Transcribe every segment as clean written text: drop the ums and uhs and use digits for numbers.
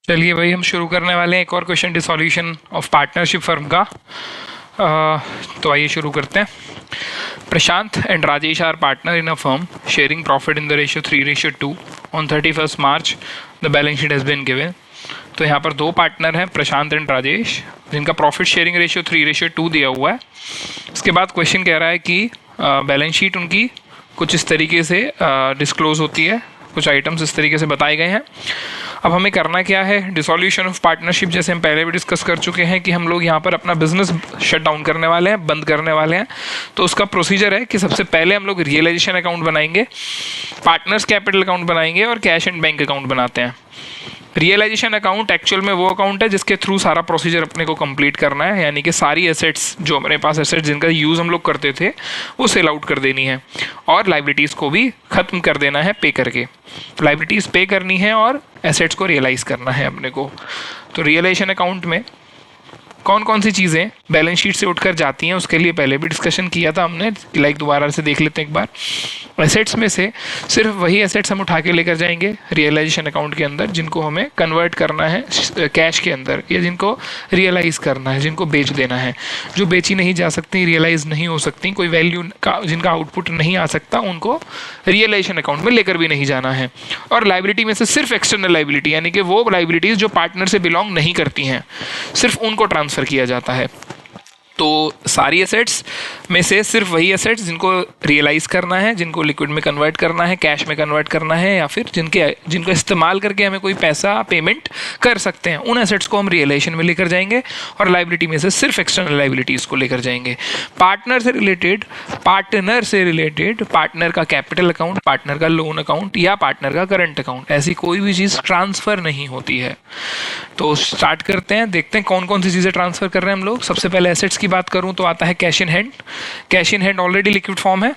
चलिए भाई, हम शुरू करने वाले हैं एक और question dissolution of partnership firm का। तो आइए शुरू करते हैं। Prashant and Rajesh are partner in a firm sharing profit in the ratio 3:2 on 31st March. The balance sheet has been given. तो यहाँ पर दो पार्टनर हैं, प्रशांत एंड राजेश, जिनका प्रॉफिट शेयरिंग रेशियो 3:2 दिया हुआ है। इसके बाद क्वेश्चन कह रहा है कि बैलेंस शीट उनकी कुछ इस तरीके से डिस्क्लोज होती है, कुछ आइटम्स इस तरीके से बताए गए हैं। अब हमें करना क्या है, डिसॉल्यूशन ऑफ पार्टनरशिप जैसे हम पहले भी डिस्कस कर चुके हैं कि हम लोग यहाँ पर अपना बिजनेस शट डाउन करने वाले हैं, बंद करने वाले हैं। तो उसका प्रोसीजर है कि सबसे पहले हम लोग रियलाइजेशन अकाउंट बनाएंगे, पार्टनर्स कैपिटल अकाउंट बनाएंगे और कैश एंड बैंक अकाउंट बनाते हैं। रियलाइजेशन अकाउंट एक्चुअल में वो अकाउंट है जिसके थ्रू सारा प्रोसीजर अपने को कंप्लीट करना है, यानी कि सारी एसेट्स जो हमारे पास एसेट्स जिनका यूज़ हम लोग करते थे वो सेल आउट कर देनी है और लाइबिलिटीज़ को भी ख़त्म कर देना है पे करके। लाइबिलिटीज़ पे करनी है और एसेट्स को रियलाइज़ करना है अपने को। तो रियलाइजेशन अकाउंट में कौन कौन सी चीज़ें बैलेंस शीट से उठकर जाती हैं उसके लिए पहले भी डिस्कशन किया था हमने, लाइक दोबारा से देख लेते हैं एक बार। एसेट्स में से सिर्फ वही एसेट्स हम उठा के लेकर जाएंगे रियलाइजेशन अकाउंट के अंदर जिनको हमें कन्वर्ट करना है कैश के अंदर, या जिनको रियलाइज़ करना है, जिनको बेच देना है। जो बेची नहीं जा सकती, रियलाइज़ नहीं हो सकती, कोई वैल्यू का जिनका आउटपुट नहीं आ सकता, उनको रियलाइजेशन अकाउंट में लेकर भी नहीं जाना है। और लाइबिलिटी में से सिर्फ एक्सटर्नल लाइबिलिटी, यानी कि वो लाइबिलिटीज़ जो पार्टनर से बिलोंग नहीं करती हैं, सिर्फ उनको ट्रांसफ़र किया जाता है। तो सारी एसेट्स में से सिर्फ वही एसेट्स जिनको रियलाइज़ करना है, जिनको लिक्विड में कन्वर्ट करना है, कैश में कन्वर्ट करना है, या फिर जिनको इस्तेमाल करके हमें कोई पैसा पेमेंट कर सकते हैं, उन एसेट्स को हम रियलाइजेशन में लेकर जाएंगे। और लाइबिलिटी में से सिर्फ एक्सटर्नल लाइबिलिटीज़ को लेकर जाएंगे। पार्टनर से रिलेटेड पार्टनर का कैपिटल अकाउंट, पार्टनर का लोन अकाउंट या पार्टनर का करंट अकाउंट, ऐसी कोई भी चीज़ ट्रांसफ़र नहीं होती है। तो स्टार्ट करते हैं, देखते हैं कौन कौन सी चीज़ें ट्रांसफ़र कर रहे हैं हम लोग। सबसे पहले एसेट्स की बात करूं तो आता है cash in hand. Cash in hand already liquid form है,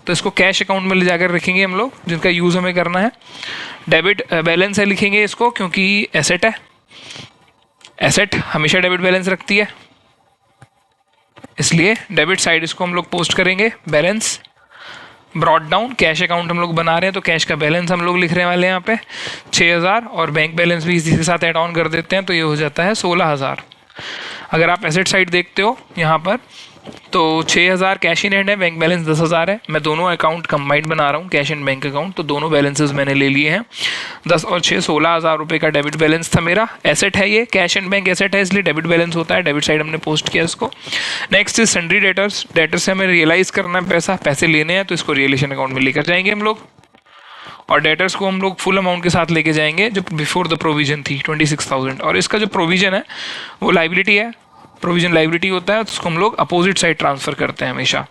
तो इसको कैश अकाउंट में ले जाकर रखेंगे हम लोग, जिनका यूज़ हमें करना है। डेबिट बैलेंस है लिखेंगे इसको, क्योंकि एसेट है, एसेट हमेशा डेबिट बैलेंस रखती है, इसलिए डेबिट साइड इसको हम लोग पोस्ट करेंगे। Balance brought down, cash account हम लोग बना रहे हैं तो कैश का बैलेंस हम लोग लिख रहे वाले हैं यहाँ पे 6000, और बैंक बैलेंस भी इसी के साथ ऐड ऑन कर देते हैं, तो ये हो जाता है 16000। अगर आप एसेट साइड देखते हो यहाँ पर, तो 6000 कैश इन हैंड है, बैंक बैलेंस 10,000 है। मैं दोनों अकाउंट कंबाइंड बना रहा हूँ, कैश एंड बैंक अकाउंट, तो दोनों बैलेंसेस मैंने ले लिए हैं। 10 और 6 16,000 रुपये का डेबिट बैलेंस था मेरा। एसेट है ये, कैश एंड बैंक एसेट है, इसलिए डेबिट बैलेंस होता है, डेबिट साइड हमने पोस्ट किया इसको। Next is sundry debtors. Debtors से हमें रियलाइज़ करना है पैसा, पैसे लेने हैं, तो इसको रियलेशन अकाउंट में लेकर जाएंगे हम लोग। और डेटर्स को हम लोग फुल अमाउंट के साथ लेके जाएंगे जो बिफोर द प्रोविजन थी 26,000। और इसका जो प्रोविजन है वो लाइबिलिटी है, प्रोविजन लाइबिलिटी होता है, तो उसको हम लोग अपोजिट साइड ट्रांसफर करते हैं हमेशा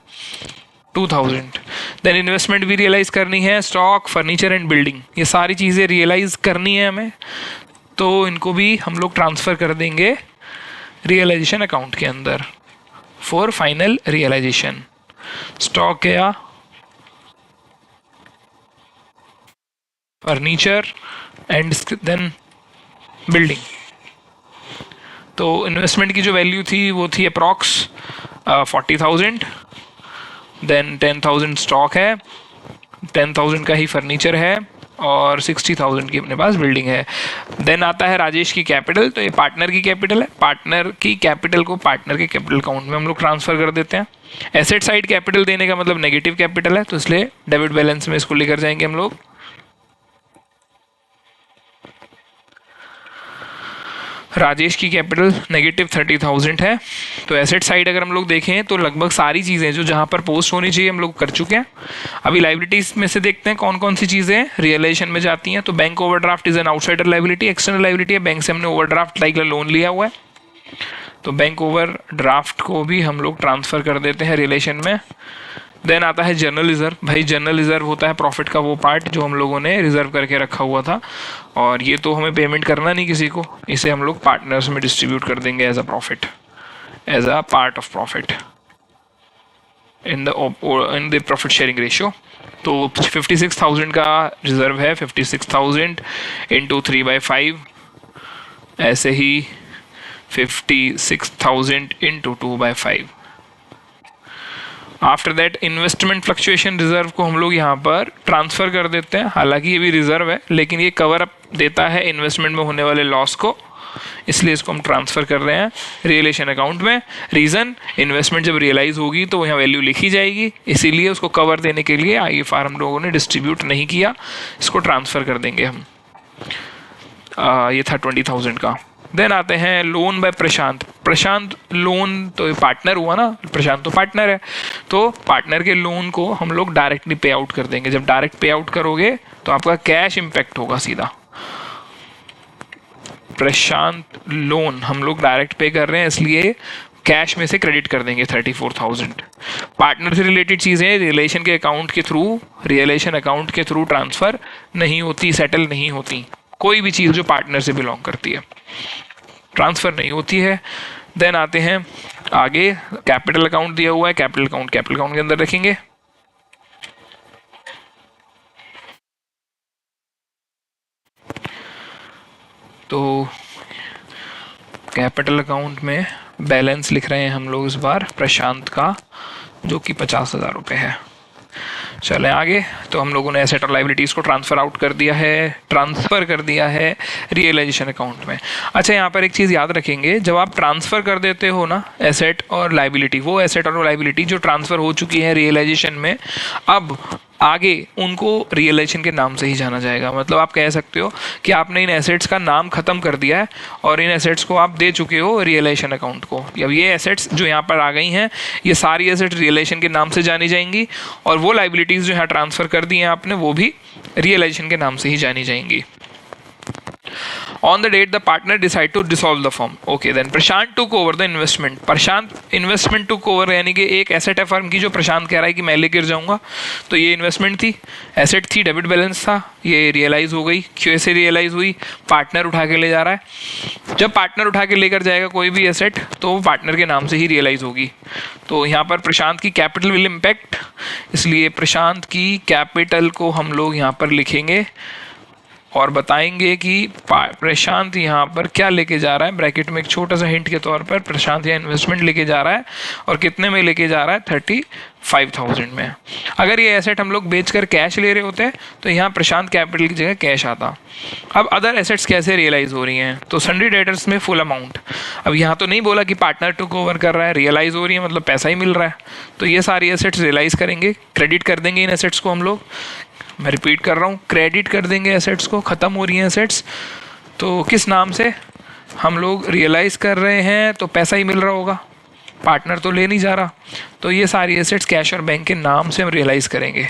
2000। देन इन्वेस्टमेंट भी रियलाइज़ करनी है, स्टॉक, फर्नीचर एंड बिल्डिंग, ये सारी चीज़ें रियलाइज़ करनी है हमें, तो इनको भी हम लोग ट्रांसफ़र कर देंगे रियलाइजेशन अकाउंट के अंदर फॉर फाइनल रियलाइजेशन। स्टॉक गया, फर्नीचर एंड देन बिल्डिंग। तो इन्वेस्टमेंट की जो वैल्यू थी वो थी अप्रॉक्स 40,000। देन 10,000 स्टॉक है, 10,000 का ही फर्नीचर है, और 60,000 की अपने पास बिल्डिंग है। देन आता है राजेश की कैपिटल, तो ये पार्टनर की कैपिटल है। पार्टनर की कैपिटल को पार्टनर के कैपिटल अकाउंट में हम लोग ट्रांसफ़र कर देते हैं। एसेट साइड कैपिटल देने का मतलब नेगेटिव कैपिटल है, तो इसलिए डेबिट बैलेंस में इसको लेकर जाएंगे हम लोग। राजेश की कैपिटल नेगेटिव 30,000 है। तो एसेट साइड अगर हम लोग देखें तो लगभग सारी चीज़ें जो जहाँ पर पोस्ट होनी चाहिए हम लोग कर चुके हैं। अभी लाइबिलिटीज़ में से देखते हैं कौन कौन सी चीज़ें रियलाइजेशन में जाती हैं। तो bank overdraft is an outsider liability, external liability है, बैंक से हमने ओवरड्राफ्ट लाइक लोन लिया हुआ है, तो बैंक ओवरड्राफ्ट को भी हम लोग ट्रांसफ़र कर देते हैं रिलेशन में। देन आता है जनरल रिजर्व। भाई जनरल रिजर्व होता है प्रॉफिट का वो पार्ट जो हम लोगों ने रिजर्व करके रखा हुआ था, और ये तो हमें पेमेंट करना नहीं किसी को, इसे हम लोग पार्टनर्स में डिस्ट्रीब्यूट कर देंगे as a profit, as a part of profit in the profit sharing ratio. तो 56,000 का रिजर्व है, 56,000 इंटू 3/5, ऐसे ही 56,000 into 2/5, after that investment fluctuation reserve को हम लोग यहाँ पर ट्रांसफ़र कर देते हैं, हालांकि ये भी रिजर्व है लेकिन ये कवर अप देता है इन्वेस्टमेंट में होने वाले लॉस को, इसलिए इसको हम ट्रांसफ़र कर रहे हैं रियलाइजेशन अकाउंट में। रीज़न, इन्वेस्टमेंट जब रियलाइज होगी तो यहाँ वैल्यू लिखी जाएगी, इसीलिए उसको कवर देने के लिए IFR हम लोगों ने डिस्ट्रीब्यूट नहीं किया, इसको ट्रांसफ़र कर देंगे हम। ये था 20,000 का। देन आते हैं loan by Prashant. Prashant loan तो पार्टनर हुआ ना, प्रशांत तो पार्टनर है, तो पार्टनर के लोन को हम लोग डायरेक्टली पे आउट कर देंगे। जब डायरेक्ट पे आउट करोगे तो आपका कैश इम्पैक्ट होगा सीधा। प्रशांत लोन हम लोग डायरेक्ट पे कर रहे हैं, इसलिए कैश में से क्रेडिट कर देंगे 34,000। पार्टनर से रिलेटेड चीज़ें रिलेशन के अकाउंट के थ्रू, रियलाइजेशन अकाउंट के थ्रू ट्रांसफ़र नहीं होती, सेटल नहीं होती। कोई भी चीज़ जो पार्टनर से बिलोंग करती है ट्रांसफ़र नहीं होती है। देन आते हैं आगे, कैपिटल अकाउंट दिया हुआ है, कैपिटल अकाउंट के अंदर रखेंगे। तो कैपिटल अकाउंट में बैलेंस लिख रहे हैं हम लोग इस बार प्रशांत का, जो कि 50,000 रुपये है। चलें आगे, तो हम लोगों ने एसेट और लाइबिलिटीज़ को ट्रांसफ़र कर दिया है रियलाइजेशन अकाउंट में। अच्छा, यहाँ पर एक चीज़ याद रखेंगे, जब आप ट्रांसफ़र कर देते हो ना एसेट और लाइबिलिटी, वो एसेट और लाइबिलिटी जो ट्रांसफ़र हो चुकी है रियलाइजेशन में, अब आगे उनको रियलाइजेशन के नाम से ही जाना जाएगा। मतलब आप कह सकते हो कि आपने इन एसेट्स का नाम ख़त्म कर दिया है और इन एसेट्स को आप दे चुके हो रियलाइजेशन अकाउंट को। अब ये एसेट्स जो यहाँ पर आ गई हैं, ये सारी एसेट्स रियलाइजेशन के नाम से जानी जाएंगी, और वो लाइबिलिटीज़ जो यहाँ ट्रांसफ़र कर दी हैं आपने, वो भी रियलाइजेशन के नाम से ही जानी जाएंगी। On the date the partner decide to dissolve the firm. Okay, then Prashant took over the investment. Prashant investment took over, यानी कि एक एसेट है फर्म की जो प्रशांत कह रहा है कि मैं लेकर जाऊंगा। तो ये इन्वेस्टमेंट थी, एसेट थी, डेबिट बैलेंस था, ये रियलाइज हो गई। कैसे रियलाइज हुई? पार्टनर उठा के ले जा रहा है। जब पार्टनर उठा के लेकर जाएगा कोई भी एसेट, तो वो पार्टनर के नाम से ही रियलाइज होगी। तो यहाँ पर प्रशांत की कैपिटल विल इम्पैक्ट, इसलिए प्रशांत की कैपिटल को हम लोग यहाँ पर लिखेंगे और बताएंगे कि प्रशांत यहाँ पर क्या लेके जा रहा है। ब्रैकेट में एक छोटा सा हिंट के तौर पर प्रशांत यहाँ इन्वेस्टमेंट लेके जा रहा है, और कितने में लेके जा रहा है? 35,000 में। अगर ये एसेट हम लोग बेचकर कैश ले रहे होते हैं तो यहाँ प्रशांत कैपिटल की जगह कैश आता। अब अदर एसेट्स कैसे रियलाइज हो रही हैं? तो सन्ड्री डेटर्स में फुल अमाउंट। अब यहाँ तो नहीं बोला कि पार्टनर टुक ओवर कर रहा है, रियलाइज हो रही है मतलब पैसा ही मिल रहा है। तो ये सारी एसेट्स रियलाइज करेंगे, क्रेडिट कर देंगे इन एसेट्स को हम लोग। मैं रिपीट कर रहा हूँ, क्रेडिट कर देंगे एसेट्स को। ख़त्म हो रही हैं एसेट्स, तो किस नाम से हम लोग रियलाइज़ कर रहे हैं? तो पैसा ही मिल रहा होगा, पार्टनर तो ले नहीं जा रहा। तो ये सारी एसेट्स कैश और बैंक के नाम से हम रियलाइज़ करेंगे।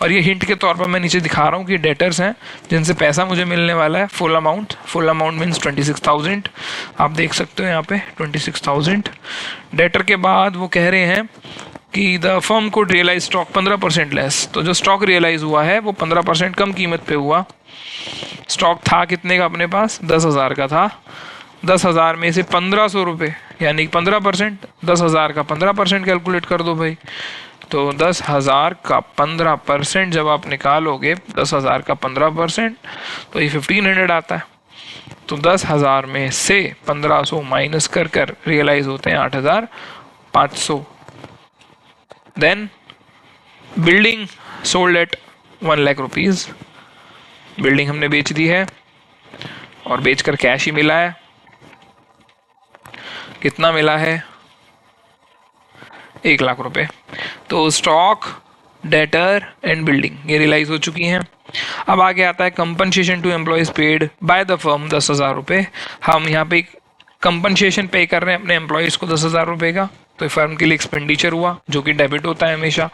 और ये हिंट के तौर पर मैं नीचे दिखा रहा हूँ कि डेटर्स हैं जिनसे पैसा मुझे मिलने वाला है। Full amount means 26,000। आप देख सकते हो यहाँ पे 26,000। डेटर के बाद वो कह रहे हैं कि द फर्म को रियलाइज स्टॉक 15% लेस। तो जो स्टॉक रियलाइज हुआ है वो 15% कम कीमत पे हुआ। स्टॉक था कितने का अपने पास? 10,000 का था। 10,000 में से 1,500 रुपये, यानी 15%। 10,000 का 15% कैलकुलेट कर दो भाई। तो 10,000 का 15% जब आप निकालोगे, 10,000 का 15%, तो ये 1,500 आता है। तो 10,000 में से 1,500 माइनस कर रियलाइज होते हैं 8,500। Then building sold at 1 lakh rupees. Building हमने बेच दी है और बेचकर कैश ही मिला है। कितना मिला है? 1 लाख रुपए। तो स्टॉक, डेटर एंड बिल्डिंग ये रियलाइज हो चुकी हैं। अब आगे आता है compensation to employees paid by the firm 10,000 रुपये। हम यहाँ पे कंपनसेशन पे कर रहे हैं अपने एम्प्लॉयज़ को 10,000 रुपये का। तो फर्म के लिए एक्सपेंडिचर हुआ जो कि डेबिट होता है हमेशा।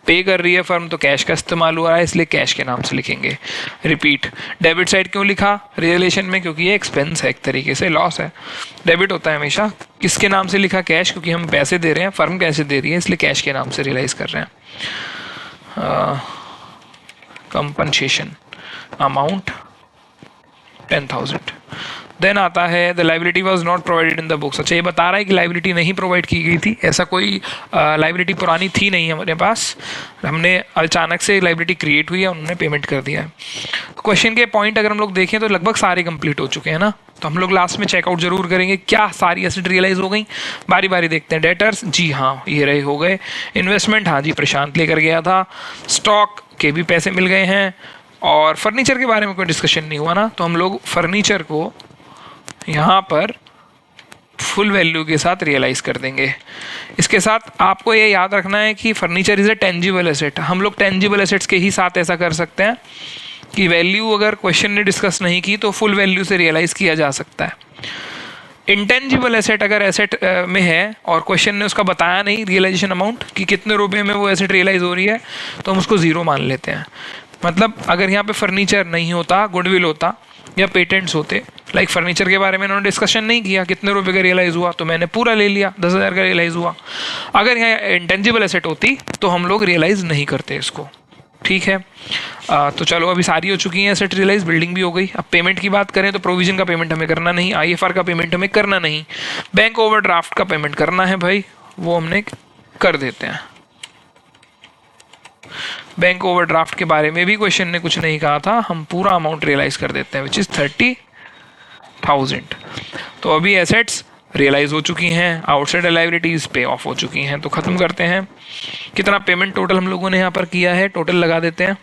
पे कर रही है फर्म तो कैश का इस्तेमाल हुआ है, इसलिए कैश के नाम से लिखेंगे। रिपीट, डेबिट साइड क्यों लिखा रियलेशन में? क्योंकि ये एक्सपेंस है, एक तरीके से लॉस है, डेबिट होता है हमेशा। किसके नाम से लिखा? कैश, क्योंकि हम पैसे दे रहे हैं, फर्म कैसे दे रही है, इसलिए कैश के नाम से रियलाइज कर रहे हैं। Compensation amount 10,000। देन आता है the liability was not provided in the books. अच्छा, ये बता रहा है कि लाइबिलिटी नहीं प्रोवाइड की गई थी, ऐसा कोई लाइबिलिटी पुरानी थी नहीं हमारे पास, हमने अचानक से लाइबिलिटी क्रिएट हुई है, उन्होंने पेमेंट कर दिया है। क्वेश्चन के पॉइंट अगर हम लोग देखें तो लगभग सारे कंप्लीट हो चुके हैं ना, तो हम लोग लास्ट में चेकआउट जरूर करेंगे क्या सारी एसेट रियलाइज हो गई। बारी बारी देखते हैं। डेटर्स, जी हाँ ये रहे, हो गए। इन्वेस्टमेंट, हाँ जी प्रशांत लेकर गया था। स्टॉक के भी पैसे मिल गए हैं। और फर्नीचर के बारे में कोई डिस्कशन नहीं हुआ ना, तो हम लोग फर्नीचर को यहाँ पर फुल वैल्यू के साथ रियलाइज कर देंगे। इसके साथ आपको ये याद रखना है कि furniture is a tangible asset. हम लोग टेंजिबल एसेट्स के ही साथ ऐसा कर सकते हैं कि वैल्यू अगर क्वेश्चन ने डिस्कस नहीं की तो फुल वैल्यू से रियलाइज किया जा सकता है। इंटेंजिबल एसेट अगर एसेट में है और क्वेश्चन ने उसका बताया नहीं रियलाइजेशन अमाउंट कि कितने रुपए में वो एसेट रियलाइज हो रही है, तो हम उसको ज़ीरो मान लेते हैं। मतलब अगर यहाँ पे फर्नीचर नहीं होता, गुडविल होता या पेटेंट्स होते, लाइक फर्नीचर के बारे में उन्होंने डिस्कशन नहीं किया कितने रुपए का रियलाइज हुआ, तो मैंने पूरा ले लिया, 10,000 का रियलाइज हुआ। अगर यहाँ इंटेंजिबल एसेट होती तो हम लोग रियलाइज नहीं करते इसको, ठीक है। तो चलो अभी सारी हो चुकी हैं एसेट रियलाइज, बिल्डिंग भी हो गई। अब पेमेंट की बात करें तो प्रोविजन का पेमेंट हमें करना नहीं, IFR का पेमेंट हमें करना नहीं, बैंक ओवरड्राफ्ट का पेमेंट करना है भाई, वो हमने कर देते हैं। बैंक ओवरड्राफ्ट के बारे में भी क्वेश्चन ने कुछ नहीं कहा था, हम पूरा अमाउंट रियलाइज कर देते हैं विच इज़ 30,000। तो अभी एसेट्स रियलाइज हो चुकी हैं, आउटसाइड लायबिलिटीज पे ऑफ हो चुकी हैं। तो खत्म करते हैं। कितना पेमेंट टोटल हम लोगों ने यहाँ पर किया है, टोटल लगा देते हैं।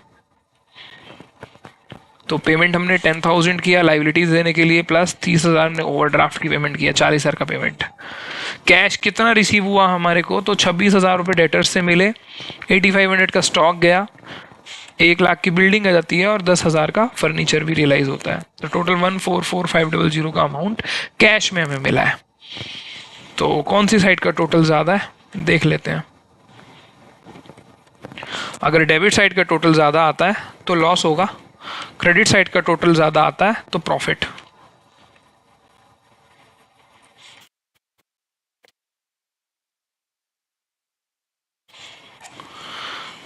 तो पेमेंट हमने 10,000 किया लायबिलिटीज देने के लिए, प्लस 30,000 ने ओवरड्राफ्ट की पेमेंट किया, 40,000 का पेमेंट। कैश कितना रिसीव हुआ हमारे को, तो 26,000 रुपये डेटर्स से मिले, 8500 का स्टॉक गया, 1 लाख की बिल्डिंग आ जाती है और 10,000 का फर्नीचर भी रियलाइज होता है। तो टोटल 144,500 का अमाउंट कैश में हमें मिला है। तो कौन सी साइड का टोटल ज़्यादा है देख लेते हैं। अगर डेबिट साइड का टोटल ज़्यादा आता है तो लॉस होगा, क्रेडिट साइड का टोटल ज़्यादा आता है तो प्रॉफिट।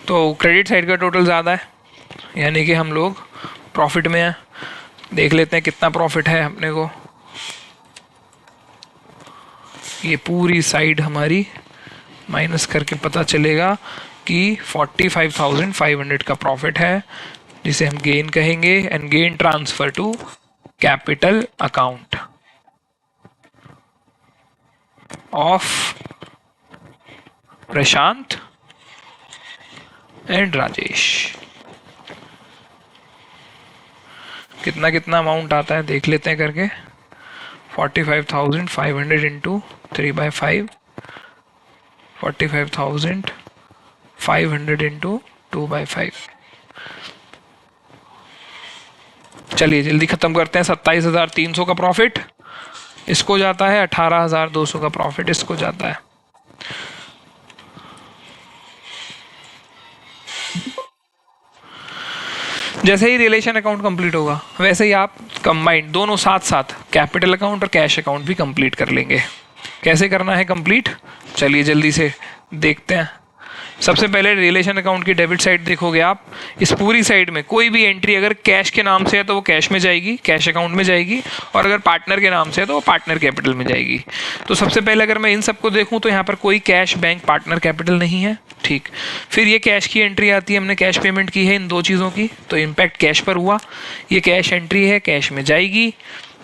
तो क्रेडिट साइड का टोटल ज़्यादा है, यानी कि हम लोग प्रॉफिट में हैं। देख लेते हैं कितना प्रॉफिट है अपने को। ये पूरी साइड हमारी माइनस करके पता चलेगा कि 45,500 का प्रॉफिट है, जिसे हम गेन कहेंगे। And gain transfer to capital account of Prashant and Rajesh. कितना कितना अमाउंट आता है देख लेते हैं करके। 45,500 इंटू 3/5, 45,500 इंटू 2/5। चलिए जल्दी खत्म करते हैं। 27,300 का प्रॉफिट इसको जाता है, 18,200 का प्रॉफिट इसको जाता है। जैसे ही रिलेशन अकाउंट कंप्लीट होगा वैसे ही आप कंबाइंड दोनों साथ साथ कैपिटल अकाउंट और कैश अकाउंट भी कंप्लीट कर लेंगे। कैसे करना है कंप्लीट, चलिए जल्दी से देखते हैं। सबसे पहले रिलेशन अकाउंट की डेबिट साइड देखोगे आप, इस पूरी साइड में कोई भी एंट्री अगर कैश के नाम से है तो वो कैश में जाएगी, कैश अकाउंट में जाएगी, और अगर पार्टनर के नाम से है तो वो पार्टनर कैपिटल में जाएगी। तो सबसे पहले अगर मैं इन सबको देखूं तो यहाँ पर कोई कैश बैंक पार्टनर कैपिटल नहीं है, ठीक। फिर ये कैश की एंट्री आती है, हमने कैश पेमेंट की है इन दो चीज़ों की, तो इम्पैक्ट कैश पर हुआ। ये कैश एंट्री है, कैश में जाएगी।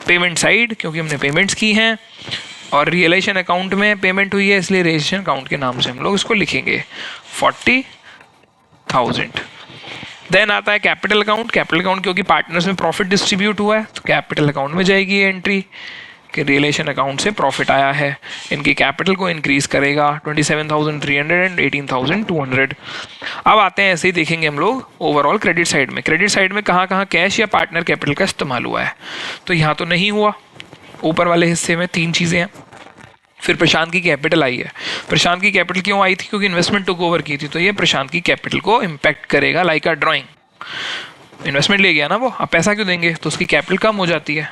पेमेंट साइड क्योंकि हमने पेमेंट्स की हैं, और रियलाइजेशन अकाउंट में पेमेंट हुई है इसलिए रियलाइजेशन अकाउंट के नाम से हम लोग इसको लिखेंगे 40,000। देन आता है कैपिटल अकाउंट। कैपिटल अकाउंट क्योंकि पार्टनर्स में प्रॉफिट डिस्ट्रीब्यूट हुआ है तो कैपिटल अकाउंट में जाएगी ये एंट्री कि रियलाइजेशन अकाउंट से प्रॉफिट आया है। इनकी कैपिटल को इंक्रीज करेगा 27,300 एंड 18,200। अब आते हैं ऐसे ही देखेंगे हम लोग ओवरऑल क्रेडिट साइड में। क्रेडिट साइड में कहाँ कहाँ कैश या पार्टनर कैपिटल का इस्तेमाल हुआ है, तो यहाँ तो नहीं हुआ। ऊपर वाले हिस्से में 3 चीज़ें हैं। फिर प्रशांत की कैपिटल आई है। प्रशांत की कैपिटल क्यों आई थी, क्योंकि इन्वेस्टमेंट टुक ओवर की थी, तो ये प्रशांत की कैपिटल को इम्पैक्ट करेगा लाइक अ ड्राइंग। इन्वेस्टमेंट ले गया ना वो, अब पैसा क्यों देंगे, तो उसकी कैपिटल कम हो जाती है।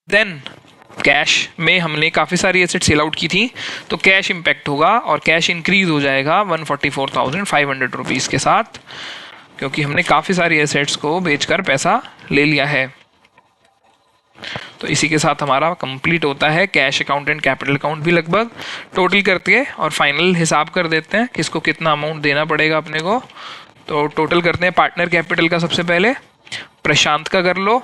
देन कैश में हमने काफ़ी सारी एसेट सेल आउट की थी, तो कैश इंपैक्ट होगा और कैश इंक्रीज हो जाएगा 144,500 रुपीज़ के साथ, क्योंकि हमने काफ़ी सारी एसेट्स को बेचकर पैसा ले लिया है। तो इसी के साथ हमारा कंप्लीट होता है cash account and capital account भी लगभग। टोटल करते हैं और फाइनल हिसाब कर देते हैं किसको कितना अमाउंट देना पड़ेगा अपने को। तो टोटल करते हैं पार्टनर कैपिटल का सबसे पहले प्रशांत का कर लो,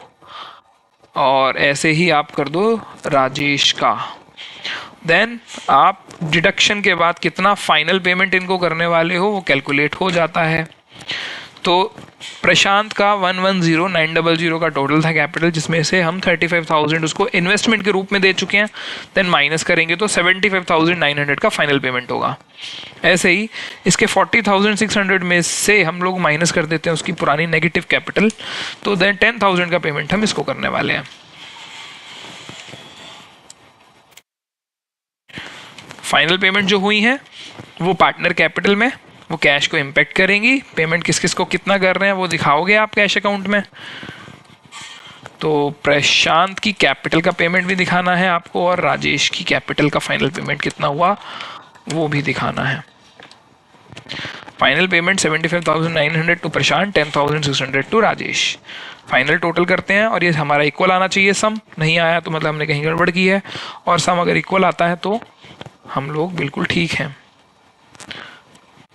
और ऐसे ही आप कर दो राजेश का। देन आप डिडक्शन के बाद कितना फाइनल पेमेंट इनको करने वाले हो वो कैलकुलेट हो जाता है। तो प्रशांत का 110,900 का टोटल था कैपिटल, जिसमें से हम 35,000 उसको इन्वेस्टमेंट के रूप में दे चुके हैं। देन माइनस करेंगे तो 75,900 का फाइनल पेमेंट होगा। ऐसे ही इसके 40,600 में से हम लोग माइनस कर देते हैं उसकी पुरानी नेगेटिव कैपिटल, तो देन 10,000 का पेमेंट हम इसको करने वाले हैं। फाइनल पेमेंट जो हुई है वो पार्टनर कैपिटल में वो कैश को इम्पैक्ट करेंगी। पेमेंट किस किस को कितना कर रहे हैं वो दिखाओगे आप कैश अकाउंट में। तो प्रशांत की कैपिटल का पेमेंट भी दिखाना है आपको, और राजेश की कैपिटल का फाइनल पेमेंट कितना हुआ वो भी दिखाना है। Final payment 75,900 to Prashant, 10,600 to Rajesh. Final total करते हैं और ये हमारा इक्वल आना चाहिए। सम नहीं आया तो मतलब हमने कहीं गड़बड़ की है, और सम अगर इक्वल आता है तो हम लोग बिल्कुल ठीक हैं।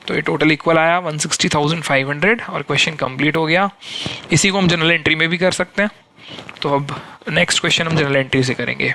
तो ये टोटल इक्वल आया 160,500 और क्वेश्चन कंप्लीट हो गया। इसी को हम जनरल एंट्री में भी कर सकते हैं। तो अब नेक्स्ट क्वेश्चन हम जनरल एंट्री से करेंगे।